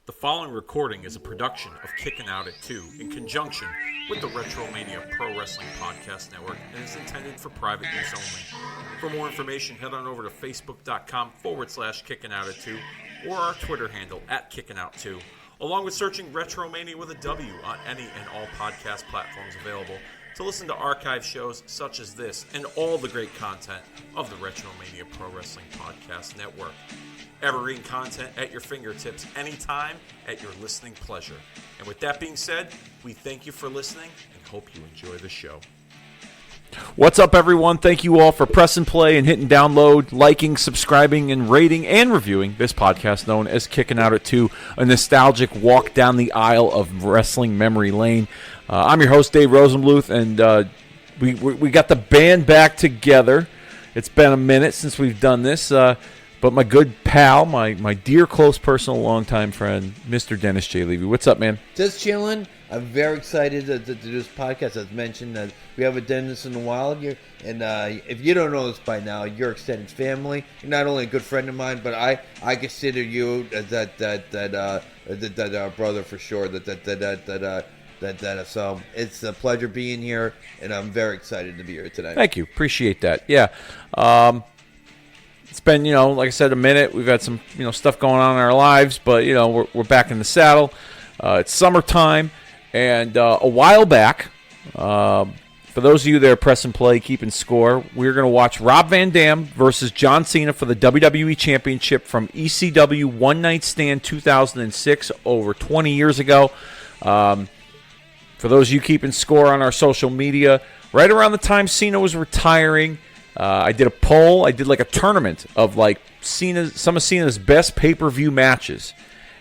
The following recording is a production of Kickin' Out at 2 in conjunction with the Retromania Pro Wrestling Podcast Network and is intended for private use only. For more information, head on over to facebook.com/Kickin' Out at 2 or our Twitter handle @Kickin' Out 2, along with searching Retromania with a W on any and all podcast platforms available to listen to archive shows such as this and all the great content of the Retromania Pro Wrestling Podcast Network. Evergreen content at your fingertips anytime at your listening pleasure. And with that being said, we thank you for listening and hope you enjoy the show. What's up, everyone? Thank you all for pressing play and hitting download, liking, subscribing, and rating and reviewing this podcast known as Kickin' Out at 2, a nostalgic walk down the aisle of wrestling memory lane. I'm your host, Dave Rosenbluth, and we got the band back together. It's been a minute since we've done this, but my good pal, my dear, close, personal, longtime friend, Mr. Dennis J. Levy. What's up, man? Just chilling. I'm very excited to do this podcast. As mentioned, we haven't done this in a while. And if you don't know this by now, you're extended family. You're not only a good friend of mine, but I consider you that brother for sure. So it's a pleasure being here, and I'm very excited to be here today. Thank you. Appreciate that. Yeah. It's been, like I said, a minute. We've had some, stuff going on in our lives, but, we're back in the saddle. It's summertime, and a while back, for those of you that are pressing play, keeping score, we're going to watch Rob Van Dam versus John Cena for the WWE Championship from ECW One Night Stand 2006, over 20 years ago. For those of you keeping score on our social media, right around the time Cena was retiring, I did a poll. I did like a tournament of some of Cena's best pay-per-view matches.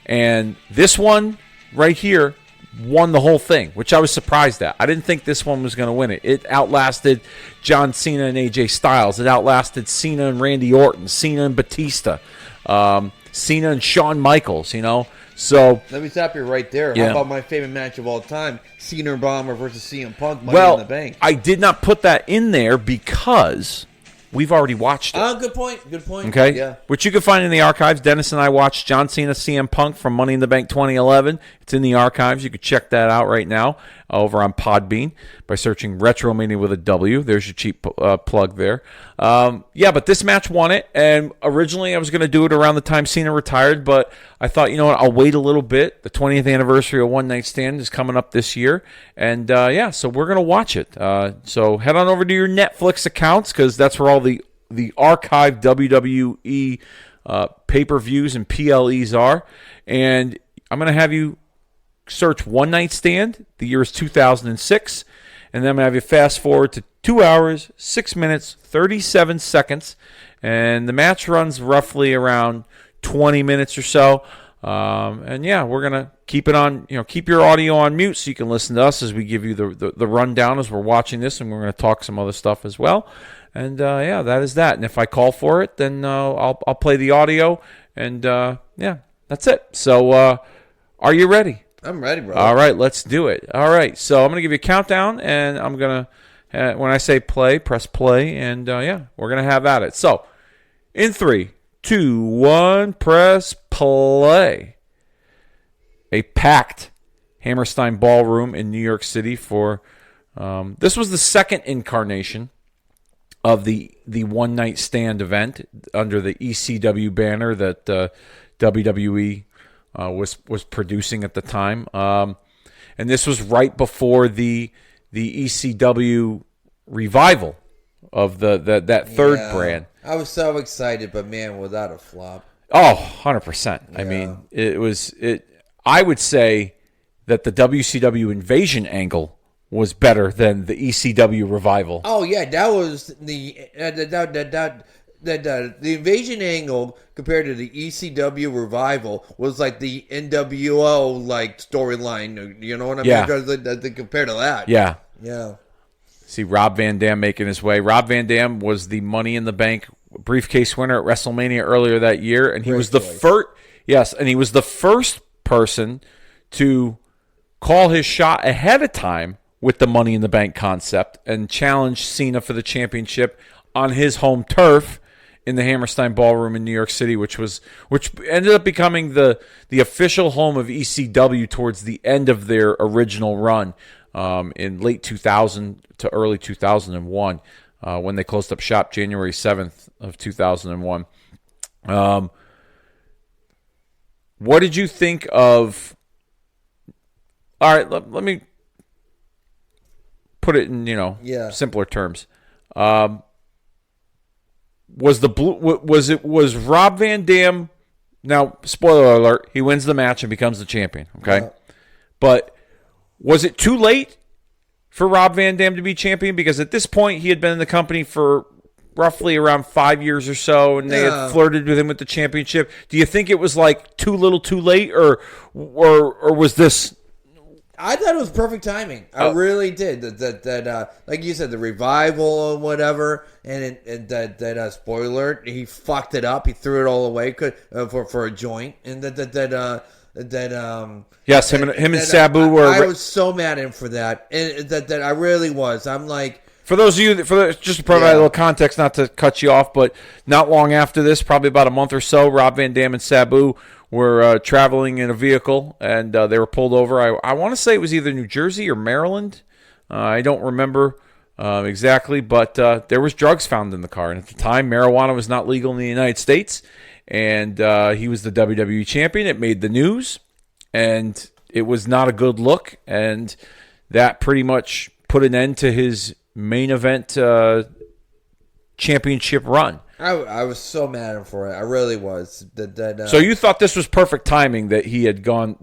And this one right here won the whole thing, which I was surprised at. I didn't think this one was going to win it. It outlasted John Cena and AJ Styles. It outlasted Cena and Randy Orton, Cena and Batista, Cena and Shawn Michaels, So let me stop you right there. Yeah. How about my favorite match of all time, Cena and Bomber versus CM Punk, Money in the Bank? I did not put that in there because we've already watched it. Oh, good point. Good point. Okay? Yeah. Which you can find in the archives. Dennis and I watched John Cena CM Punk from Money in the Bank 2011. It's in the archives. You can check that out right now over on Podbean by searching Retromania with a W. There's your cheap plug there. But this match won it. And originally I was going to do it around the time Cena retired, but I thought, I'll wait a little bit. The 20th anniversary of One Night Stand is coming up this year. And, so we're going to watch it. So head on over to your Netflix accounts because that's where all the archived WWE pay-per-views and PLEs are. And I'm going to have you search One Night Stand. The year is 2006. And then I'm going to have you fast forward to 2 hours, 6 minutes, 37 seconds. And the match runs roughly around 20 minutes or so. We're going to keep it on, keep your audio on mute so you can listen to us as we give you the rundown as we're watching this. And we're going to talk some other stuff as well. And, that is that. And if I call for it, then I'll play the audio. And, that's it. So are you ready? I'm ready, bro. All right, let's do it. All right, so I'm going to give you a countdown, and I'm going to, when I say play, press play, and, we're going to have at it. So, in 3, 2, 1, press play. A packed Hammerstein Ballroom in New York City for, this was the second incarnation of the One Night Stand event under the ECW banner that WWE was producing at the time, and this was right before the ECW revival of that third brand. I was so excited, but man, without a flop. Oh, 100%. I mean, I would say that the WCW invasion angle was better than the ECW revival. Oh yeah, that was the invasion angle compared to the ECW revival was like the NWO storyline. You know what I mean? Yeah. Compared to that. Yeah. Yeah. See Rob Van Dam making his way. Rob Van Dam was the Money in the Bank briefcase winner at WrestleMania earlier that year, and he was the first. Yes, and he was the first person to call his shot ahead of time with the Money in the Bank concept and challenge Cena for the championship on his home turf in the Hammerstein Ballroom in New York City, which ended up becoming the official home of ECW towards the end of their original run in late 2000 to early 2001 when they closed up shop January 7th of 2001. What did you think of? All right, let me put it in simpler terms. Was Rob Van Dam? Now, spoiler alert: he wins the match and becomes the champion. Okay, but was it too late for Rob Van Dam to be champion? Because at this point, he had been in the company for roughly around 5 years or so, and they had flirted with him with the championship. Do you think it was like too little, too late, or was this? I thought it was perfect timing. I really did. That like you said, the revival or whatever, and that spoiler, he fucked it up. He threw it all away for a joint, and yes, him and Sabu were. I was so mad at him for that, and that I really was. I'm like. For those of you, just to provide a little context, not to cut you off, but not long after this, probably about a month or so, Rob Van Dam and Sabu were traveling in a vehicle, and they were pulled over. I want to say it was either New Jersey or Maryland. I don't remember exactly, but there was drugs found in the car. And at the time, marijuana was not legal in the United States, and he was the WWE champion. It made the news, and it was not a good look, and that pretty much put an end to his main event championship run. I was so mad at him for it. I really was. So you thought this was perfect timing that he had gone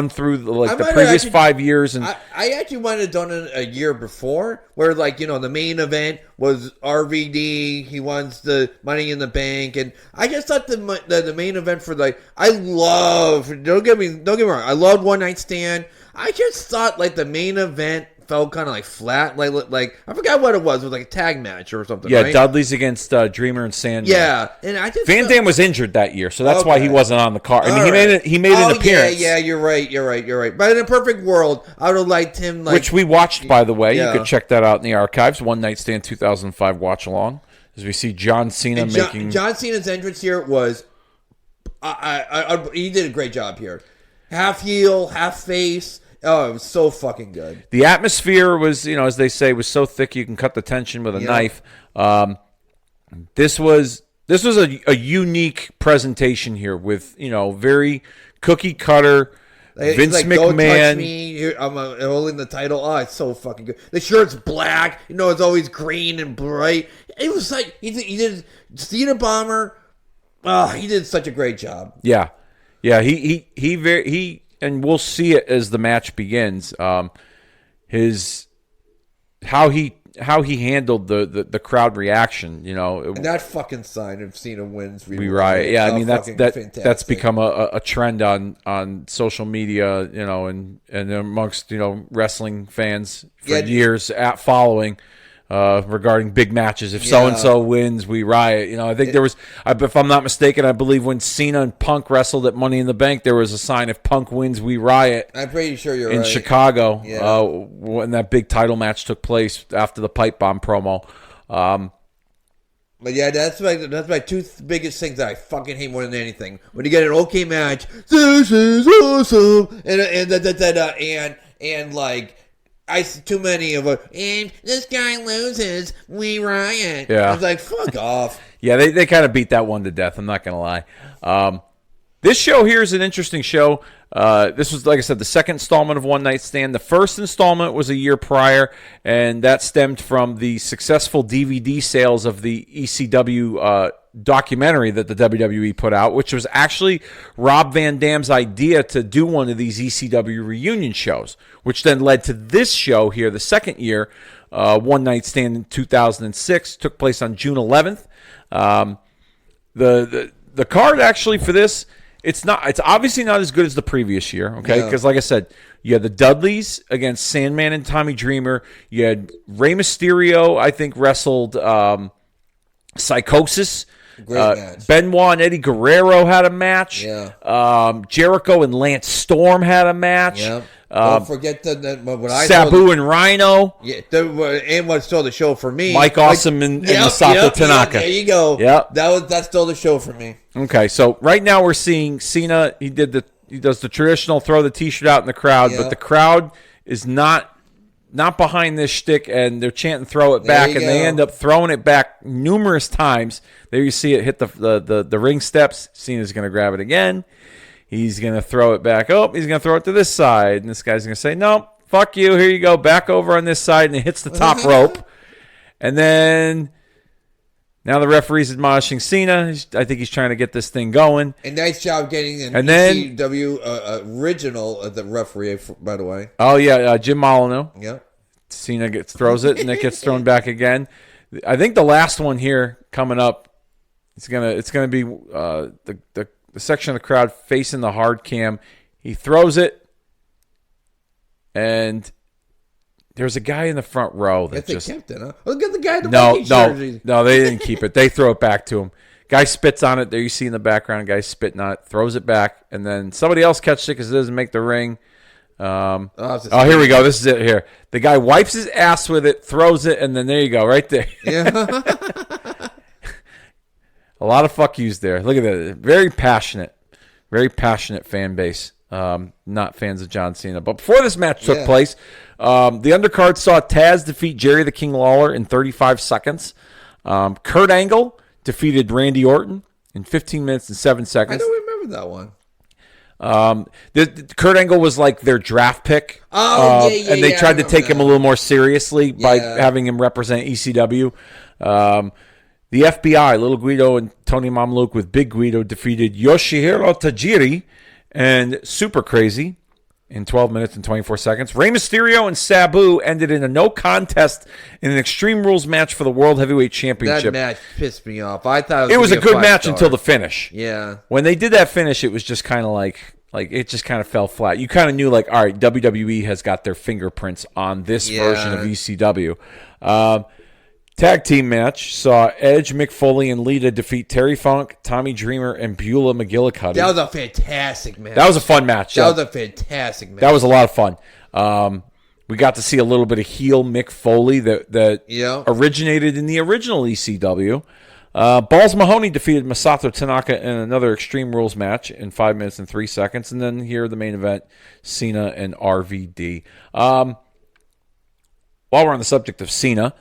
through the previous 5 years, and I actually might have done it a year before, where the main event was RVD. He wants the Money in the Bank, and I just thought the main event for don't get me wrong, I loved One Night Stand. I just thought the main event felt kind of flat, like I forgot what it was. It was like a tag match or something. Yeah, right? Dudley's against Dreamer and Sandman. Yeah, and I just Van Dam was injured that year, so that's why he wasn't on the card. I mean, he made an appearance. Yeah, you're right. But in a perfect world, I would have liked him. Which we watched, by the way. You could check that out in the archives. One Night Stand 2005 watch along, as we see John Cena making John Cena's entrance here was. He did a great job here. Half heel, half face. Oh, it was so fucking good. The atmosphere was, as they say, was so thick you can cut the tension with a knife. This was a unique presentation here with, very cookie cutter. Vince McMahon. Don't touch me. I'm holding the title. Oh, it's so fucking good. The shirt's black. It's always green and bright. It was like he did Cena Bomber. Oh, he did such a great job. Yeah. He and we'll see it as the match begins. How he handled the crowd reaction, and that fucking sign of Cena wins. We riot. Yeah, I mean that's become a trend on social media, and amongst wrestling fans for years following. Regarding big matches, if so and so wins, we riot. I think there was, if I'm not mistaken, I believe when Cena and Punk wrestled at Money in the Bank, there was a sign: "If Punk wins, we riot." I'm pretty sure you're in right. Chicago, when that big title match took place after the pipe bomb promo. But yeah, that's my two biggest things that I fucking hate more than anything. When you get an okay match, this is awesome, and like. I see too many of them. And this guy loses, we riot. Yeah. I was like, fuck off. Yeah, they kind of beat that one to death. I'm not going to lie. This show here is an interesting show. This was, like I said, the second installment of One Night Stand. The first installment was a year prior, and that stemmed from the successful DVD sales of the ECW documentary that the WWE put out, which was actually Rob Van Dam's idea to do one of these ECW reunion shows, which then led to this show here, the second year, One Night Stand in 2006, took place on June 11th. The card actually for this, it's obviously not as good as the previous year, okay? Because like I said, you had the Dudleys against Sandman and Tommy Dreamer. You had Rey Mysterio, I think, wrestled Psychosis. Great match. Benoit and Eddie Guerrero had a match. Yeah. Jericho and Lance Storm had a match. Yep. Don't forget what I saw. Sabu and Rhino. Yeah, and what stole the show for me. Mike Awesome and Masato Tanaka. There you go. Yep. That stole the show for me. Okay, so right now we're seeing Cena. He does the traditional throw the T-shirt out in the crowd, but the crowd is not behind this shtick, and they're chanting "throw it back," and they end up throwing it back numerous times. There you see it hit the ring steps. Cena's going to grab it again. He's going to throw it back. Oh, he's going to throw it to this side. And this guy's going to say, no, fuck you. Here you go. Back over on this side. And it hits the top rope. And then now the referee's admonishing Cena. I think he's trying to get this thing going. And nice job getting an ECW original the referee, by the way. Oh, yeah. Jim Molyneux. Yep. Cena throws it, and it gets thrown back again. I think the last one here coming up, it's gonna be the section of the crowd facing the hard cam. He throws it, and there's a guy in the front row that kept it, huh? Look at the guy in the jersey. No, they didn't keep it. They throw it back to him. Guy spits on it. There you see in the background, guy spitting on it, throws it back, and then somebody else catches it because it doesn't make the ring. Here we go. This is it here. The guy wipes his ass with it, throws it, and then there you go, right there. Yeah. A lot of fuck yous there. Look at that. Very passionate fan base. Not fans of John Cena. But before this match took place, the undercard saw Taz defeat Jerry the King Lawler in 35 seconds. Kurt Angle defeated Randy Orton in 15 minutes and 7 seconds. I don't remember that one. Kurt Angle was like their draft pick. And they tried to take him a little more seriously by having him represent ECW. The FBI, Little Guido and Tony Mamaluke with Big Guido defeated Yoshihiro Tajiri and Super Crazy in 12 minutes and 24 seconds. Rey Mysterio and Sabu ended in a no contest in an Extreme Rules match for the World Heavyweight Championship. That match pissed me off. I thought it was a good match until the finish. Yeah. When they did that finish, it was just kind of like it just kind of fell flat. You kind of knew, like, all right, WWE has got their fingerprints on this version of ECW. Tag team match saw Edge, Mick Foley, and Lita defeat Terry Funk, Tommy Dreamer, and Beulah McGillicuddy. That was a fantastic match. That was a fun match. That was a fantastic match. That was a lot of fun. We got to see a little bit of heel Mick Foley that originated in the original ECW. Balls Mahoney defeated Masato Tanaka in another Extreme Rules match in 5 minutes and 3 seconds. And then here, the main event, Cena and RVD. While we're on the subject of Cena,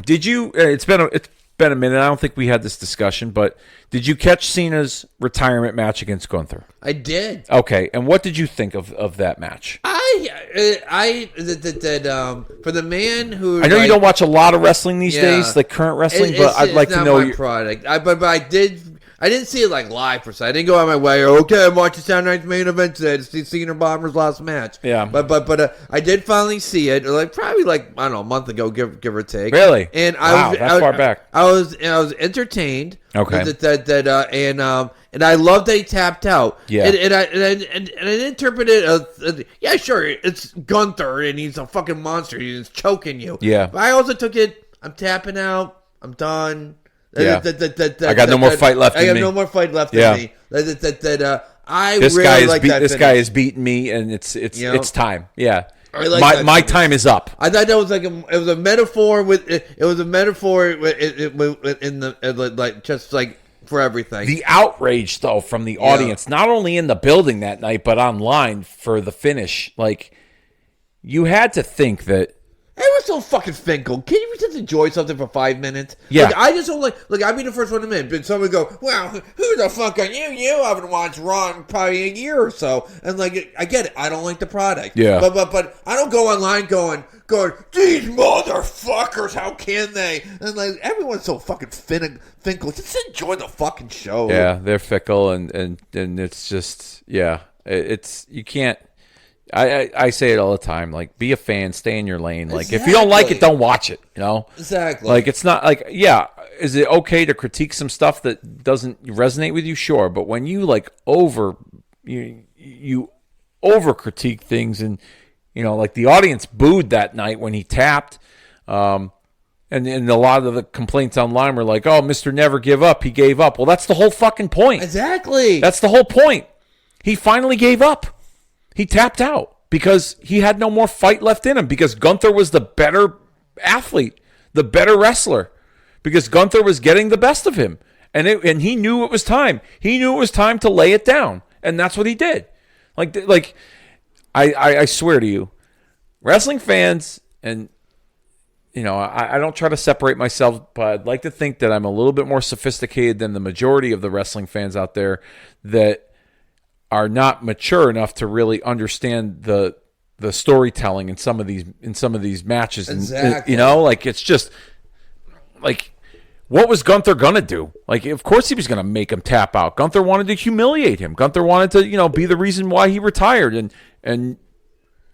did you? It's been a minute. I don't think we had this discussion, but did you catch Cena's retirement match against Gunther? I did. Okay, and what did you think of that match? For the man who I know you don't watch a lot of wrestling these days, like current wrestling, but I'd like to know your product. But I did. I didn't see it like live per se. I didn't go out my way. Okay, I'm watching Saturday Night's Main Event today to see Cena Bomber's last match. Yeah, but I did finally see it. Probably I don't know, a month ago, give or take. Really? And that's far back. I was entertained. Okay. And I love that he tapped out. Yeah. And I interpreted it as sure, it's Gunther and he's a fucking monster. He's choking you. Yeah. But I also took it. I'm tapping out. I'm done. Yeah. I got no more fight left in me. I have no more fight left in me. This guy has beaten me, and it's time. Yeah. My time is up. I thought that was it was a metaphor just like for everything. The outrage though from the audience, not only in the building that night but online for the finish, like you had to think that. It was so fucking Finkel. Can you just enjoy something for 5 minutes? Yeah. I just don't Look, I'd be the first one to admit. But someone would go, well, who the fuck are you? You haven't watched Raw in probably a year or so. And I get it. I don't like the product. Yeah. But I don't go online going, these motherfuckers, how can they? And everyone's so fucking Finkel. Just enjoy the fucking show. Yeah, they're fickle and it's just it's you can't. I say it all the time. Like, be a fan, stay in your lane. Like, if you don't like it, don't watch it. You know, exactly. Like, it's not like, is it okay to critique some stuff that doesn't resonate with you? Sure, but when you you over critique things, and like the audience booed that night when he tapped, and a lot of the complaints online were like, "Oh, Mr. Never Give Up, he gave up." Well, that's the whole fucking point. Exactly. That's the whole point. He finally gave up. He tapped out. because he had no more fight left in him, because Gunther was the better athlete, the better wrestler, because Gunther was getting the best of him. And he knew it was time. He knew it was time to lay it down. And that's what he did. I swear to you, wrestling fans, and I don't try to separate myself, but I'd like to think that I'm a little bit more sophisticated than the majority of the wrestling fans out there that are not mature enough to really understand the storytelling in some of these matches. Exactly. And, it's just what was Gunther gonna do? Of course he was gonna make him tap out. Gunther wanted to humiliate him. Gunther wanted to, be the reason why he retired. And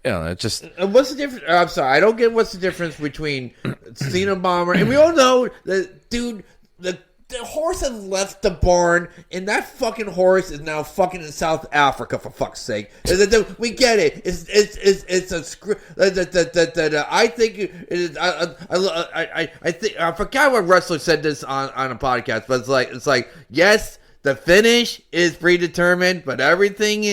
it just. What's the difference? I'm sorry, I don't get what's the difference between Cena Bomber, and we all know that, dude. The horse has left the barn, and that fucking horse is now fucking in South Africa, for fuck's sake. We get it. It's a script that I think it is. I think I forgot what wrestler said this on a podcast, but it's like yes. The finish is predetermined, but everything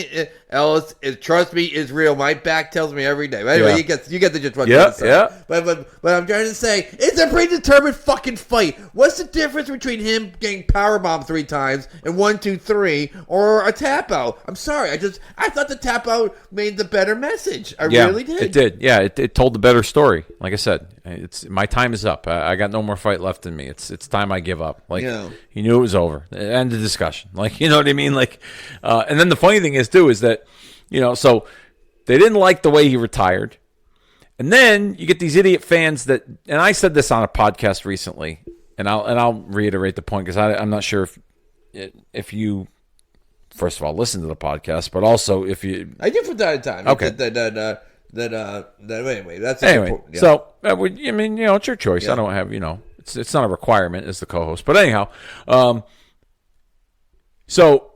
else is, trust me, is real. My back tells me every day. But anyway, you get the gist. Yeah. But I'm trying to say, it's a predetermined fucking fight. What's the difference between him getting powerbombed 3 times and 1, 2, 3, or a tap out? I'm sorry, I thought the tap out made the better message. I really did. It did. Yeah, it told the better story. Like I said, my time is up. I got no more fight left in me. It's time I give up. He knew it was over. End of discussion. You know what I mean? And then the funny thing is too is that, so they didn't like the way he retired, and then you get these idiot fans that, and I said this on a podcast recently, and I'll reiterate the point because I'm not sure if you, first of all, listen to the podcast, but also if you, I do from time to time. Okay. Anyway, that's anyway. Yeah. So it's your choice. Yeah. I don't have it's not a requirement as the co-host, but anyhow, so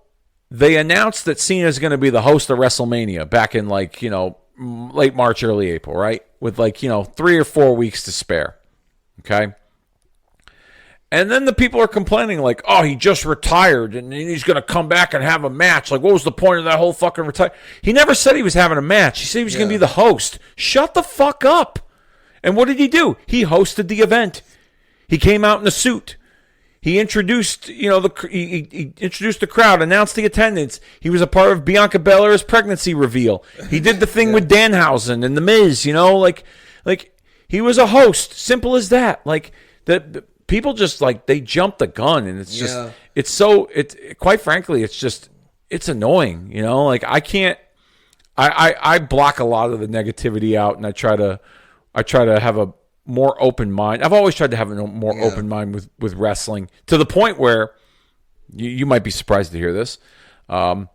they announced that Cena is going to be the host of WrestleMania back in late March, early April, right? With 3 or 4 weeks to spare. Okay. And then the people are complaining oh, he just retired and he's going to come back and have a match. What was the point of that whole fucking retire? He never said he was having a match. He said he was going to be the host. Shut the fuck up. And what did he do? He hosted the event. He came out in a suit. He introduced, he introduced the crowd, announced the attendance. He was a part of Bianca Belair's pregnancy reveal. He did the thing with Danhausen and The Miz, he was a host. Simple as that. The people just they jump the gun, and it's just quite frankly, it's annoying. I can't. I block a lot of the negativity out, and I try to have a more open mind. I've always tried to have a more open mind with wrestling, to the point where you might be surprised to hear this. I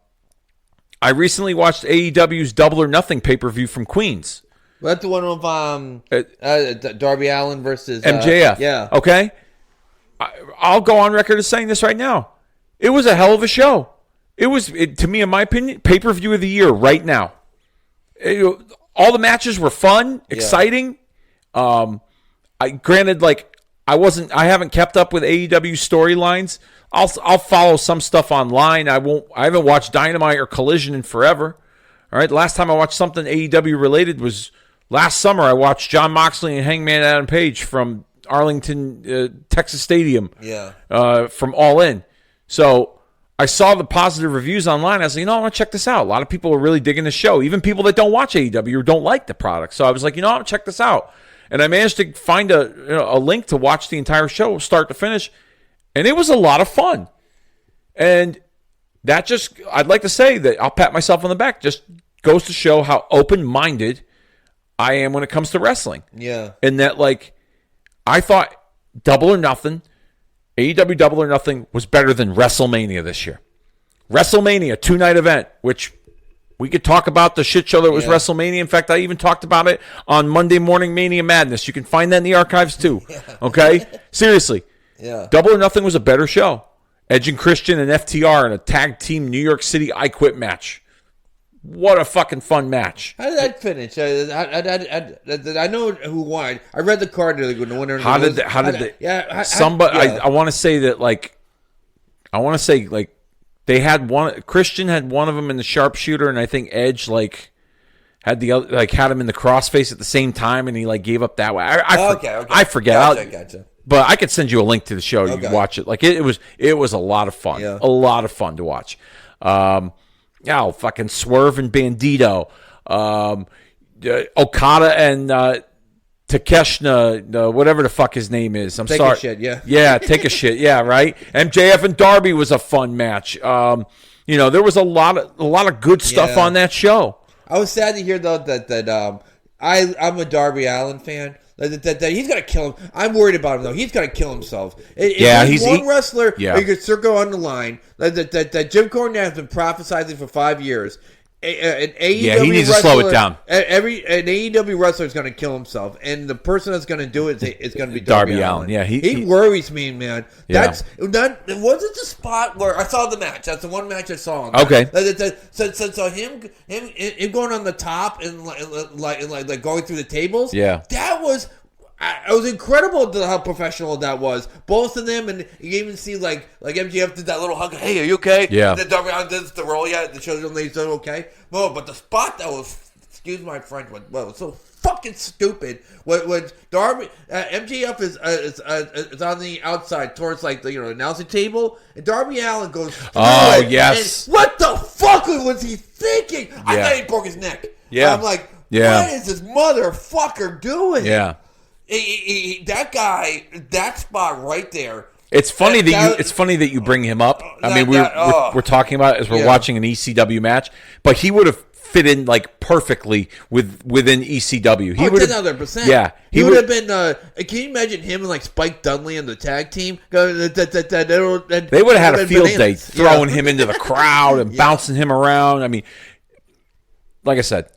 recently watched AEW's Double or Nothing pay-per-view from Queens. That's the one with Darby Allin versus MJF. Yeah. Okay. I'll go on record as saying this right now. It was a hell of a show. It was, to me, in my opinion, pay-per-view of the year right now. All the matches were fun, exciting. I haven't kept up with AEW storylines. I'll follow some stuff online. I haven't watched Dynamite or Collision in forever. All right. The last time I watched something AEW related was last summer. I watched Jon Moxley and Hangman Adam Page from Arlington, Texas Stadium. Yeah. From All In. So I saw the positive reviews online. I was like, I want to check this out. A lot of people are really digging the show. Even people that don't watch AEW or don't like the product. So I was like, I want to check this out. And I managed to find a link to watch the entire show, start to finish. And it was a lot of fun. And that I'd like to say that I'll pat myself on the back. Just goes to show how open-minded I am when it comes to wrestling. Yeah. And that, I thought Double or Nothing, AEW Double or Nothing was better than WrestleMania this year. WrestleMania, 2-night event, which we could talk about the shit show that was WrestleMania. In fact, I even talked about it on Monday Morning Mania Madness. You can find that in the archives too. Okay? Seriously. Yeah. Double or Nothing was a better show. Edge and Christian and FTR in a tag team New York City I Quit match. What a fucking fun match. How did that finish? I know who won. I read the card. I want to say that they had one. Christian had one of them in the sharpshooter, and I think Edge had the other, like had him in the crossface at the same time, and he like gave up that way. Okay. I forget. Gotcha. But I could send you a link to the show. You can watch it. Like it was a lot of fun. Yeah. A lot of fun to watch. Fucking Swerve and Bandito, Okada and Takeshita, whatever the fuck his name is. I'm Take sorry. a shit, yeah. Yeah, take a shit. Yeah, right. MJF and Darby was a fun match. There was a lot of good stuff on that show. I was sad to hear though that I'm a Darby Allin fan. That he's gonna kill him. I'm worried about him though. He's gonna kill himself. He's one wrestler. Yeah. You could circle on the line that Jim Cornette has been prophesizing for 5 years. An AEW he needs to slow it down. An AEW wrestler is going to kill himself, and the person that's going to do it is going to be Darby Allin. Yeah, he worries me, man. Yeah. It wasn't the spot where I saw the match. That's the one match I saw. Okay. So him going on the top and like going through the tables. Yeah. That was. It was incredible how professional that was. Both of them, and you even see like MJF did that little hug. Hey, are you okay? Yeah. And then Darby Allin did the roll. Yeah, the children they said okay. No, but the spot that was, excuse my French, was so fucking stupid. When Darby MJF is on the outside towards like the announcing table, and Darby Allin goes. Oh yes. And what the fuck was he thinking? I thought he broke his neck. Yeah. I'm like, what is this motherfucker doing? Yeah. That guy, that spot right there. It's funny that you bring him up. I mean, we're talking about it as we're watching an ECW match, but he would have fit in like perfectly within ECW. He would 10%. Yeah, he would have been. Can you imagine him and like Spike Dudley in the tag team? They would have had a field day throwing him into the crowd and bouncing him around. I mean, like I said,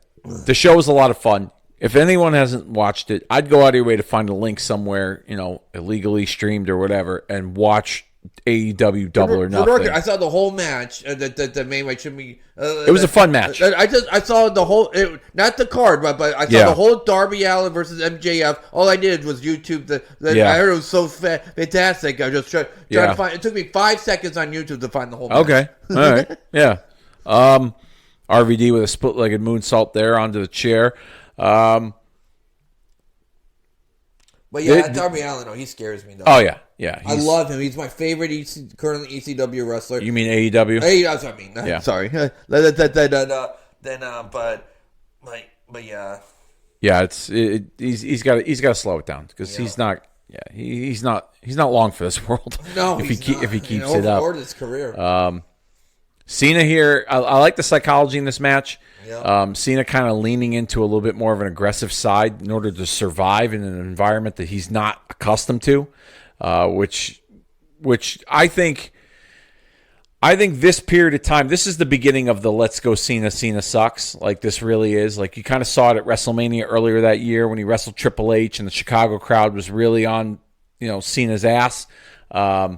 the show was a lot of fun. If anyone hasn't watched it, I'd go out of your way to find a link somewhere, illegally streamed or whatever, and watch AEW Double or Nothing. I saw the whole match. That made my Jimmy. It was a fun match. I saw the whole, not the card, but I saw the whole Darby Allin versus MJF. All I did was YouTube. I heard it was so fantastic. I just tried to find. It took me 5 seconds on YouTube to find the whole match. Okay, all right, yeah. RVD with a split-legged moonsault there onto the chair. But Darby Allin, he scares me though. Oh yeah. I love him. He's my favorite currently ECW wrestler. You mean AEW? That's what I mean. Yeah. Sorry. But yeah. Yeah, he's got to slow it down because he's not long for this world. No, if he keeps it up. His career. Cena here, I like the psychology in this match. Yeah. Cena kind of leaning into a little bit more of an aggressive side in order to survive in an environment that he's not accustomed to, which I think this period of time, this is the beginning of the let's go Cena sucks. Like this really is. Like you kind of saw it at WrestleMania earlier that year when he wrestled Triple H and the Chicago crowd was really on, Cena's ass. Nice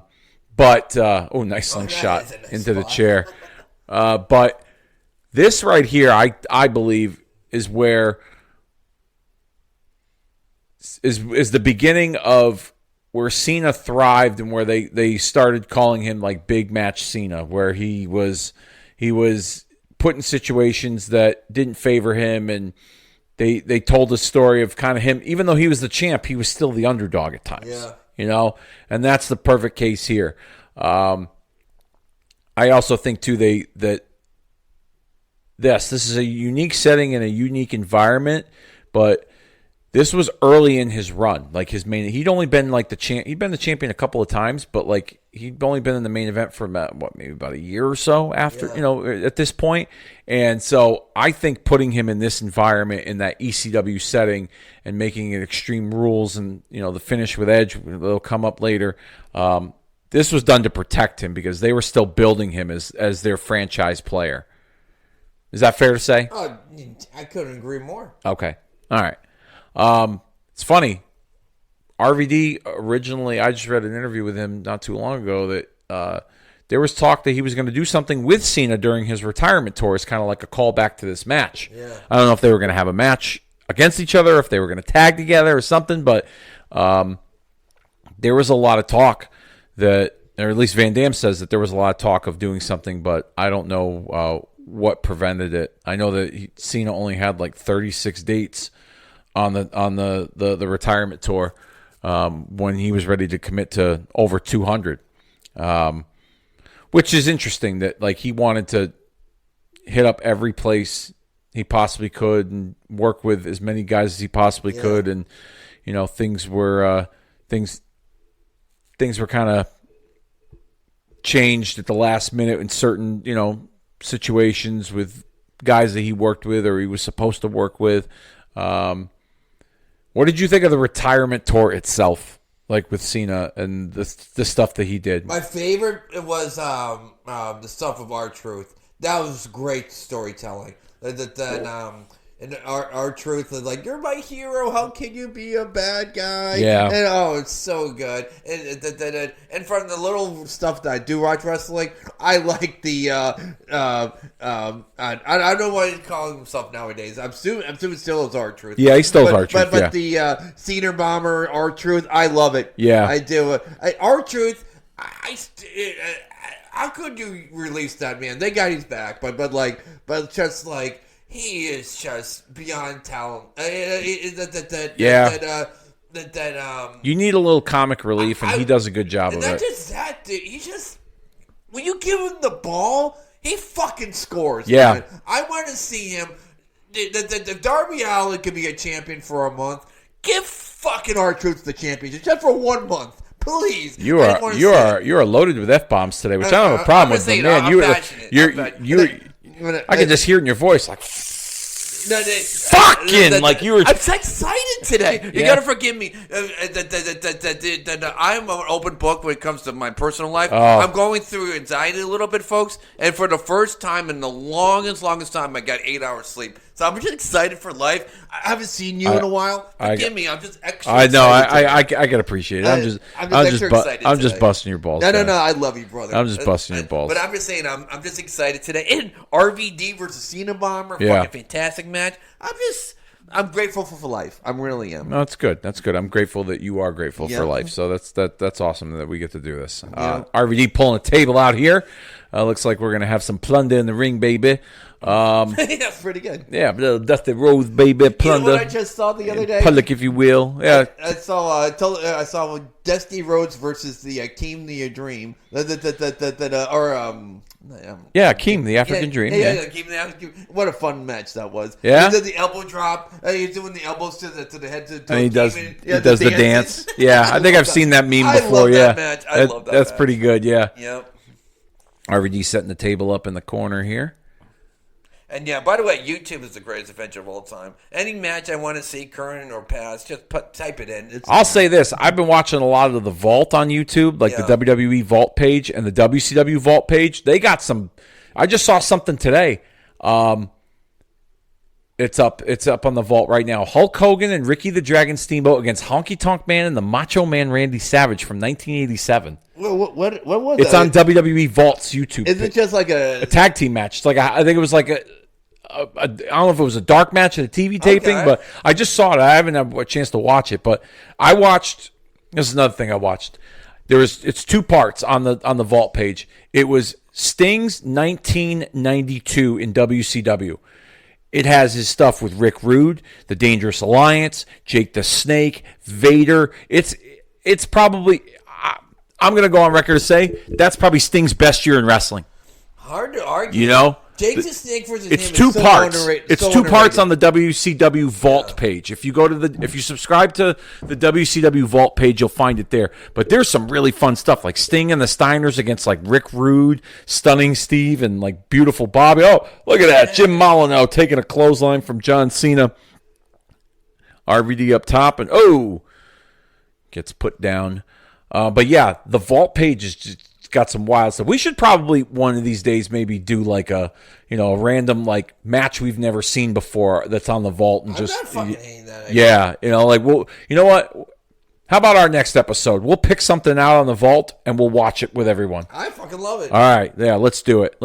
slingshot into the chair. But this right here, I believe, is where is the beginning of where Cena thrived and where they started calling him like big match Cena, where he was put in situations that didn't favor him, and they told a story of kind of him, even though he was the champ, he was still the underdog at times. Yeah. And that's the perfect case here. I also think too this is a unique setting and a unique environment, but this was early in his run. Like he'd only been like he'd been the champion a couple of times, but like he'd only been in the main event for maybe about a year or so after, at this point. And so I think putting him in this environment, in that ECW setting, and making it Extreme Rules and, the finish with Edge, they'll come up later. This was done to protect him because they were still building him as their franchise player. Is that fair to say? Oh, I couldn't agree more. Okay. All right. It's funny. RVD originally, I just read an interview with him not too long ago that there was talk that he was going to do something with Cena during his retirement tour. It's kind of like a callback to this match. Yeah. I don't know if they were going to have a match against each other, if they were going to tag together or something, but there was a lot of talk that, or at least Van Dam says that there was a lot of talk of doing something, but I don't know what prevented it. I know that Cena only had like 36 dates on the retirement tour when he was ready to commit to over 200, which is interesting that like he wanted to hit up every place he possibly could and work with as many guys as he possibly could, and things were kind of changed at the last minute in certain situations with guys that he worked with or he was supposed to work with. What did you think of the retirement tour itself, like with Cena and the stuff that he did? My favorite was the stuff of R-Truth. That was great storytelling. And R-Truth is like, you're my hero. How can you be a bad guy? Yeah. And it's so good. And from the little stuff that I do watch wrestling, I like the I don't know what he's calling himself nowadays. I'm assuming still is R-Truth. Yeah, he still is R-Truth. But the Cedar Bomber R-Truth, I love it. Yeah, I do. R-Truth, how could you release that, man? They got his back, but just like. He is just beyond talent. You need a little comic relief, and he does a good job of it. Not just that, dude. He just when you give him the ball, he fucking scores. Yeah, man. I want to see him. The Darby Allin could be a champion for a month. Give fucking R-Truth the championship just for 1 month. Please, you are loaded with F-bombs today, which I don't have a problem with. But man, I can just hear it in your voice, like fucking, like you were. I'm so excited today. You gotta forgive me. I'm an open book when it comes to my personal life. I'm going through anxiety a little bit, folks. And for the first time in the longest time, I got 8 hours sleep. So I'm just excited for life. I haven't seen you in a while. Forgive me. I'm just extra. I know. I can appreciate it. I'm just busting your balls. No. I love you, brother. I'm just busting your balls. But I'm just saying, I'm just excited today. And RVD versus Cena Bomber, fucking fantastic match. I'm grateful for life. I really am. No, that's good. That's good. I'm grateful that you are grateful for life. So that's awesome that we get to do this. RVD pulling a table out here. Looks like we're gonna have some plunder in the ring, baby. That's pretty good. Yeah, little Dusty Rose, baby, plunder. You know what I just saw the other day? Public, if you will. Yeah, I saw Dusty Rhodes versus the Akeem the Dream. Akeem the African Dream. Yeah, Akeem the African Dream. What a fun match that was. Yeah, he did the elbow drop. He's doing the elbows to the head. And he does the dance. Yeah, I think I've seen that meme before. That match. I love that. That's match. pretty good. Yeah. Yep. RVD setting the table up in the corner here. And by the way, YouTube is the greatest adventure of all time. Any match I want to see, current or past, just type it in. I'll say this. I've been watching a lot of the Vault on YouTube, like the WWE Vault page and the WCW Vault page. They got some... I just saw something today. It's up on the Vault right now. Hulk Hogan and Ricky the Dragon Steamboat against Honky Tonk Man and the Macho Man Randy Savage from 1987. What was it? It's on WWE Vault's YouTube. Is it just like a tag team match? It's like I think it was like I don't know if it was a dark match at a TV taping, but I just saw it. I haven't had a chance to watch it, but I watched. This is another thing I watched. It's 2 parts on the Vault page. It was Sting's 1992 in WCW. It has his stuff with Rick Rude, the Dangerous Alliance, Jake the Snake, Vader. It's probably, I'm going to go on record to say, that's probably Sting's best year in wrestling. Hard to argue. You know? Jake the Snake versus it's him 2 is so parts. underrated. It's 2 parts on the WCW Vault page. If you go to if you subscribe to the WCW Vault page, you'll find it there. But there's some really fun stuff, like Sting and the Steiners against like Rick Rude, Stunning Steve, and like Beautiful Bobby. Oh, look at that, Jim Molyneux taking a clothesline from John Cena. RVD up top, and gets put down. But yeah, the Vault page is just got some wild stuff. We should probably one of these days maybe do like a random like match we've never seen before that's on the Vault and just like you know what? How about our next episode? We'll pick something out on the Vault and we'll watch it with everyone. I fucking love it. All right, yeah, let's do it.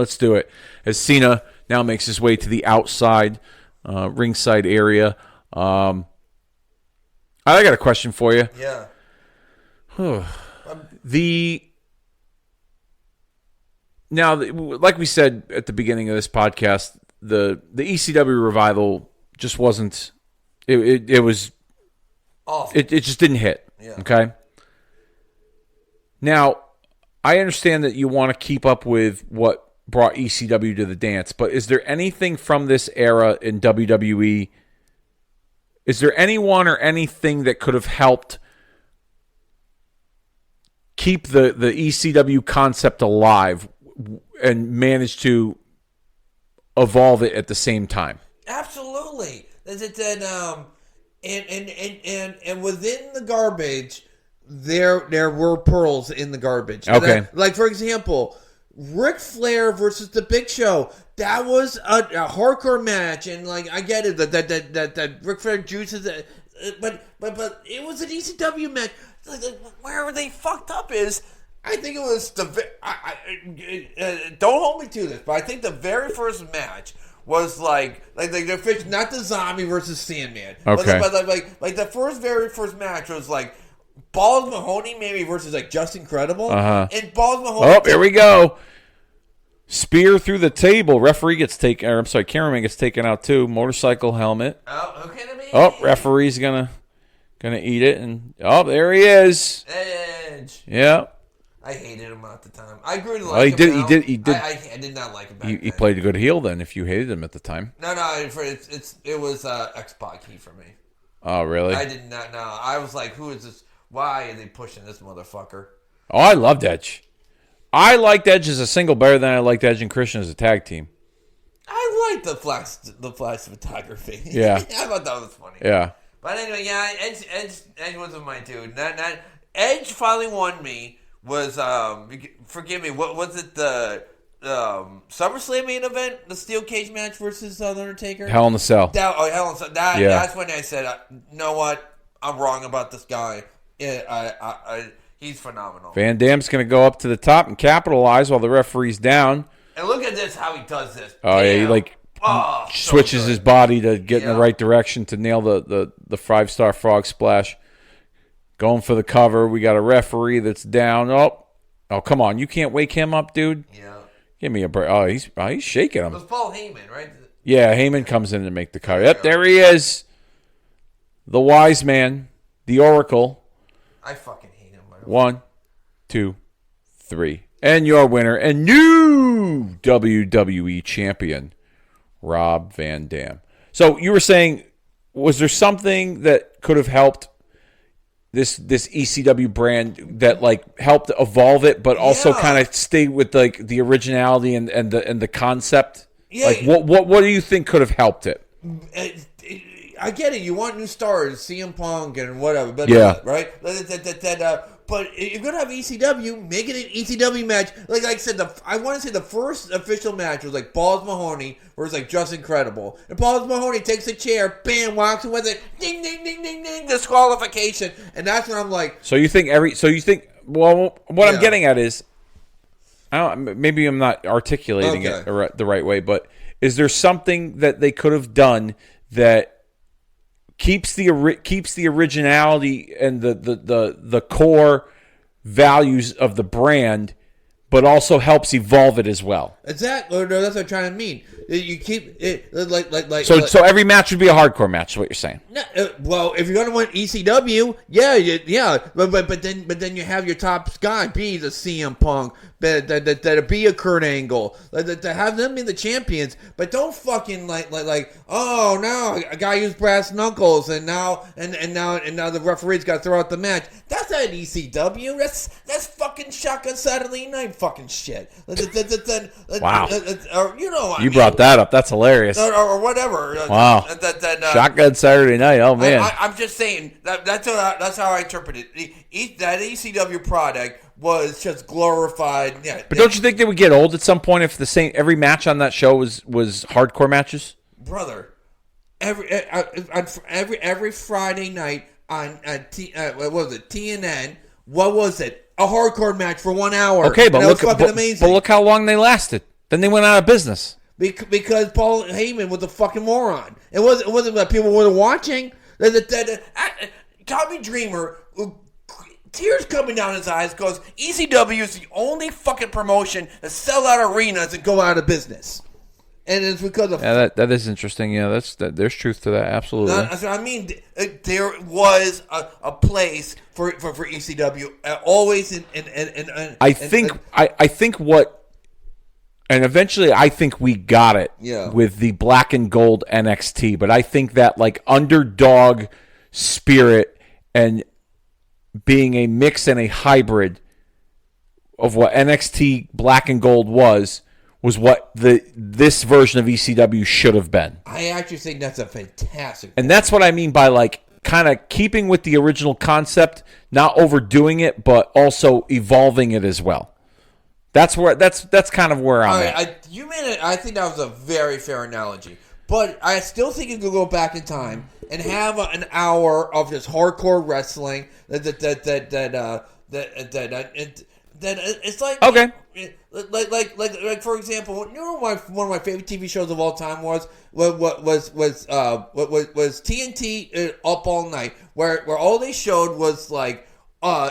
As Cena now makes his way to the outside ringside area. I got a question for you. Yeah. now, like we said at the beginning of this podcast, the ECW revival just wasn't. It was awful. It just didn't hit. Yeah. Okay. Now, I understand that you want to keep up with what brought ECW to the dance, but is there anything from this era in WWE? Is there anyone or anything that could have helped keep the ECW concept alive and manage to evolve it at the same time? Absolutely. And within the garbage, there were pearls in the garbage. Okay. Like, for example, Ric Flair versus The Big Show. That was a hardcore match, and like I get it that Ric Flair juices it, but it was an ECW match. Like, where they fucked up is, I think it was don't hold me to this, but I think the very first match was like the fish, not the Zombie versus Sandman. Okay. But like the very first match was like Balls Mahoney maybe versus like Just Incredible. And Balls Mahoney. Oh, here we go. Spear through the table. Referee gets taken. Or I'm sorry, cameraman gets taken out too. Motorcycle helmet. Oh, okay. Oh, referee's gonna eat it, and there he is. Edge. Yeah. I hated him at the time. I grew to like Well, he him did. now. He did. I did not like him back He then. played a good heel then. If you hated him at the time. No, it was X-Pac Heat for me. Oh, really? I did not know. I was like, who is this? Why are they pushing this motherfucker? Oh, I loved Edge. I liked Edge as a single better than I liked Edge and Christian as a tag team. I liked the flash photography. Yeah. I thought that was funny. Yeah. But anyway, yeah, Edge wasn't my dude. Edge finally won me. Was forgive me, what was it, the SummerSlam main event, the steel cage match versus The Undertaker? Hell in a Cell. Hell in a Cell. Yeah. That's when I said, you know what, I'm wrong about this guy. He's phenomenal. Van Dam's going to go up to the top and capitalize while the referee's down. And look at this, how he does this. Oh, yeah, he so switches good. his body to get in the right direction to nail the 5-star frog splash. Going for the cover. We got a referee that's down. Oh, come on. You can't wake him up, dude. Yeah. Give me a break. Oh, he's shaking him. It was Paul Heyman, right? Yeah, Heyman comes in to make the cover. Yep, there he is. The wise man. The Oracle. I fucking hate him. 1, 2, 3. And your winner and new WWE champion, Rob Van Dam. So you were saying, was there something that could have helped this ECW brand that like helped evolve it, but also kind of stay with like the originality and the concept? Yeah. Like what do you think could have helped it? I get it. You want new stars, CM Punk and whatever. But, Yeah. Right? But if you're going to have ECW, make it an ECW match. Like I said, I want to say the first official match was like Balls Mahoney versus like Just Incredible. And Balls Mahoney takes a chair, bam, walks in with it, ding, ding, ding, ding, ding, disqualification. And that's when I'm like... Well, what I'm getting at is, maybe I'm not articulating it the right way, but is there something that they could have done that keeps the originality and the core values of the brand, but also helps evolve it as well? Exactly. No, that's what I'm trying to mean. You keep it like. So every match would be a hardcore match. Is what you're saying? No, well, if you're gonna win ECW, yeah, but then you have your top guy be the CM Punk, that be a Kurt Angle, to have them be the champions, but don't fucking like oh no, a guy used brass knuckles and now the referee's got to throw out the match. That's not ECW. That's fucking Shotgun Saturday Night fucking shit. Wow. Or, you know what You brought that up. That's hilarious. or whatever. Wow. Shotgun Saturday Night. Oh man. I'm just saying that's how I interpret it. That ECW product was just glorified. Yeah, But don't you think they would get old at some point if every match on that show was hardcore matches? brother? Every Friday night on what was it, TNN? What was it? A hardcore match for 1 hour. Okay, but look, fucking amazing. But look how long they lasted. Then they went out of business. Because Paul Heyman was a fucking moron. It wasn't that people weren't watching. Tommy Dreamer tears coming down his eyes, goes, ECW is the only fucking promotion that sell out arenas and go out of business. And it's because of... Yeah, that is interesting. Yeah, there's truth to that. Absolutely. I mean, there was a place for ECW always in I think what... And eventually, I think we got it with the black and gold NXT. But I think that like underdog spirit and being a mix and a hybrid of what NXT black and gold was what this version of ECW should have been. I actually think that's a fantastic. And that's what I mean by like kind of keeping with the original concept, not overdoing it, but also evolving it as well. That's kind of where I'm at. I think that was a very fair analogy. But I still think you could go back in time and have an hour of just hardcore wrestling that it's like okay. Like for example, you know what one of my favorite TV shows of all time was TNT Up All Night, where all they showed was like all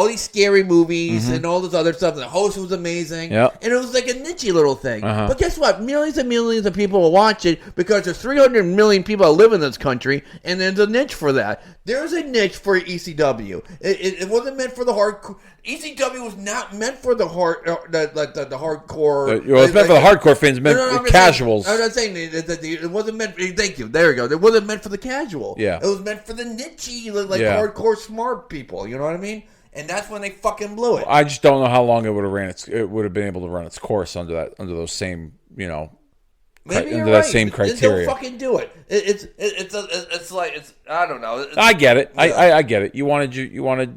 these scary movies and all this other stuff. And the host was amazing, and it was like a niche little thing. But guess what? Millions and millions of people will watch it because there's 300 million people that live in this country, and there's a niche for that. There's a niche for ECW. It wasn't meant for the hardcore. ECW was not meant for the hardcore. It was meant for the hardcore fans, meant for casuals. I'm not saying it wasn't meant. Thank you. There you go. It wasn't meant for the casual. Yeah. It was meant for the niche-y, hardcore smart people. You know what I mean? And that's when they fucking blew it. I just don't know how long it would have ran. It would have been able to run its course under those same Maybe under that same criteria. Don't fucking do it. It's like I don't know. I get it. I get it. You wanted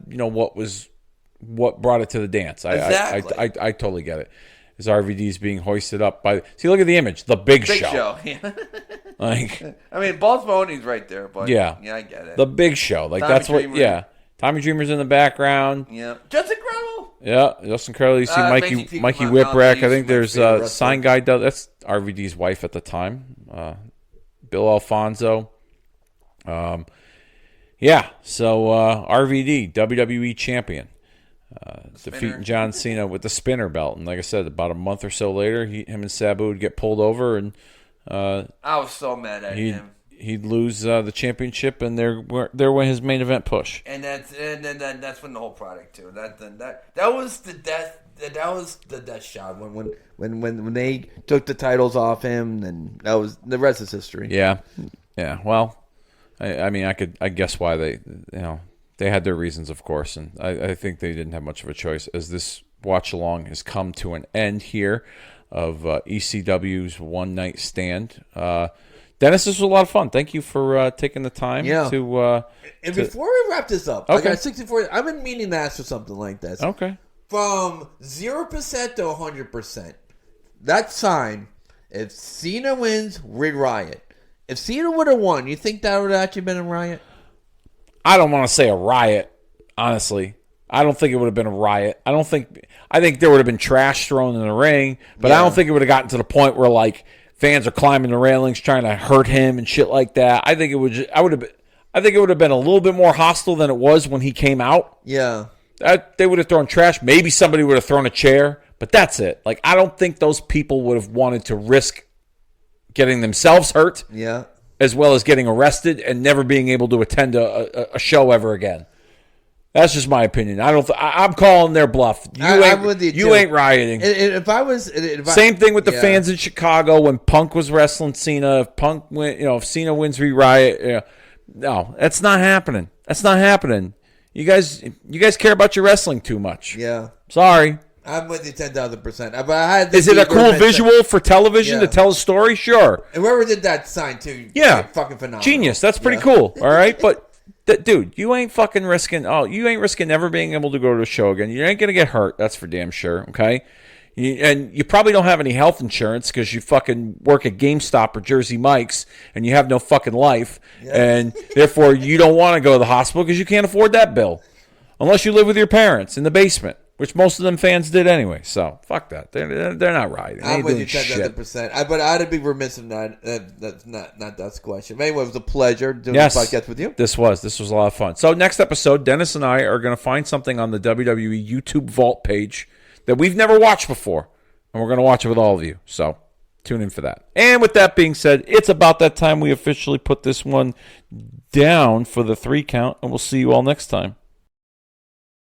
what brought it to the dance. Exactly. I totally get it. As RVD's being hoisted up by look at the image, the Big Show. Yeah. Like, I mean, Balls Mahoney's right there, but yeah, I get it. The Big Show, like Tommy that's Dreamer. what. Yeah, Tommy Dreamer's in the background. Yeah, Justin Crowell. Yeah, Justin Crowell. You see Mikey Whipwreck. I think there's Sign Guy. That's RVD's wife at the time. Bill Alfonso. Yeah. So RVD, WWE champion. Defeating John Cena with the spinner belt, and like I said, about a month or so later, him and Sabu would get pulled over, and I was so mad at him. He'd lose the championship, and there went his main event push. And that's when the whole product too. That was the death. That was the death shot when they took the titles off him, and that was the rest is history. Yeah. Well, I mean, I guess why they They had their reasons, of course, and I think they didn't have much of a choice. As this watch-along has come to an end here of ECW's One Night Stand. Dennis, this was a lot of fun. Thank you for taking the time to... and before we wrap this up, I got 64... I've been meaning to ask for something like this. Okay. From 0% to 100%, that sign, if Cena wins, we riot. If Cena would have won, you think that would have actually been a riot? I don't want to say a riot, honestly. I don't think it would have been a riot. I think there would have been trash thrown in the ring, but I don't think it would have gotten to the point where like fans are climbing the railings trying to hurt him and shit like that. I think it would have been a little bit more hostile than it was when he came out. Yeah. They would have thrown trash. Maybe somebody would have thrown a chair, but that's it. Like I don't think those people would have wanted to risk getting themselves hurt. Yeah. As well as getting arrested and never being able to attend a show ever again. That's just my opinion. I'm calling their bluff. You ain't rioting. Same thing with the fans in Chicago when Punk was wrestling Cena. If Cena wins, we riot. No, that's not happening. That's not happening. You guys care about your wrestling too much. Yeah. Sorry. I'm with you 10,000%. Is it a cool visual for television to tell a story? Sure. And whoever did that sign too, fucking phenomenal. Genius. That's pretty cool. All right, but dude, you ain't fucking risking. You ain't risking never being able to go to a show again. You ain't gonna get hurt. That's for damn sure. Okay. And you probably don't have any health insurance because you fucking work at GameStop or Jersey Mike's and you have no fucking life, and therefore you don't want to go to the hospital because you can't afford that bill, unless you live with your parents in the basement. which most of them fans did anyway. So fuck that. They're not riding. They I'm ain't with doing you shit. 10,000%. But I'd be remiss if that's not Dust's question. But anyway, it was a pleasure doing Yes, this podcast with you. This was a lot of fun. So next episode, Dennis and I are going to find something on the WWE YouTube Vault page that we've never watched before, and we're going to watch it with all of you. So tune in for that. And with that being said, it's about that time we officially put this one down for the 3 count, and we'll see you all next time.